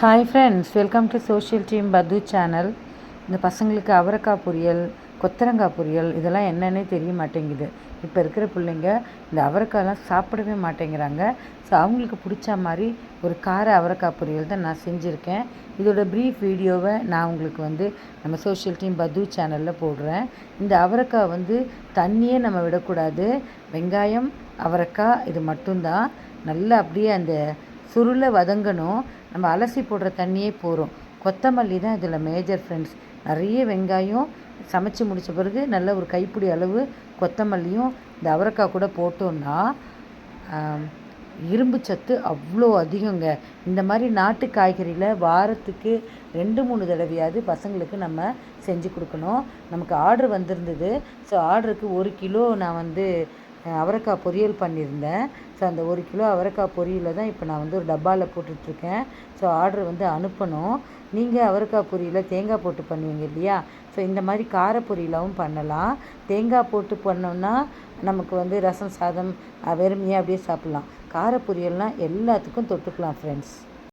Hi friends, welcome to social team பத்து channel. இந்த பசங்களுக்கு அவரைக்காய் பொரியல், கொத்தரங்காய் பொரியல் இதெல்லாம் என்னன்னே தெரிய மாட்டேங்குது. இப்போ இருக்கிற பிள்ளைங்க இந்த அவரைக்காயெல்லாம் சாப்பிடவே மாட்டேங்கிறாங்க. ஸோ அவங்களுக்கு பிடிச்ச மாதிரி ஒரு கார அவரைக்காய் பொரியல் தான் நான் செஞ்சுருக்கேன். இதோட ப்ரீஃப் வீடியோவை நான் உங்களுக்கு நம்ம சோஷியல் டீம் பத்து சேனலில் போடுறேன். இந்த அவரைக்காய் தண்ணியே நம்ம விடக்கூடாது. வெங்காயம், அவரைக்காய் இது மட்டும்தான் நல்லா அப்படியே அந்த சுருளை வதங்கணும். நம்ம அலசி போடுற தண்ணியே போகிறோம். கொத்தமல்லி தான் இதில் மேஜர் ஃப்ரெண்ட்ஸ். நிறைய வெங்காயம் சமைச்சு முடித்த பிறகு நல்ல ஒரு கைப்பிடி அளவு கொத்தமல்லியும் இந்த அவரைக்காய் கூட போட்டோன்னா இரும்பு சத்து அவ்வளோ அதிகங்க. இந்த மாதிரி நாட்டு காய்கறியில் வாரத்துக்கு 2-3 தடவையாவது பசங்களுக்கு நம்ம செஞ்சு கொடுக்கணும். நமக்கு ஆர்டர் வந்திருந்தது. ஸோ ஆர்டருக்கு 1 கிலோ நான் அவரைக்காய் பொரியல் பண்ணியிருந்தேன். ஸோ அந்த 1 கிலோ அவரைக்காய் பொரியலை தான் இப்போ நான் ஒரு டப்பாவில் போட்டுட்ருக்கேன். ஸோ ஆர்டர் அனுப்பணும். நீங்கள் அவரைக்காய் பொரியலை தேங்காய் போட்டு பண்ணுவீங்க இல்லையா? ஸோ இந்த மாதிரி கார பொரியலாகவும் பண்ணலாம். தேங்காய் போட்டு பண்ணோன்னா நமக்கு ரசம் சாதம் வெறுமையாக அப்படியே சாப்பிட்லாம். கார பொரியல்னால் எல்லாத்துக்கும் தொட்டுக்கலாம் ஃப்ரெண்ட்ஸ்.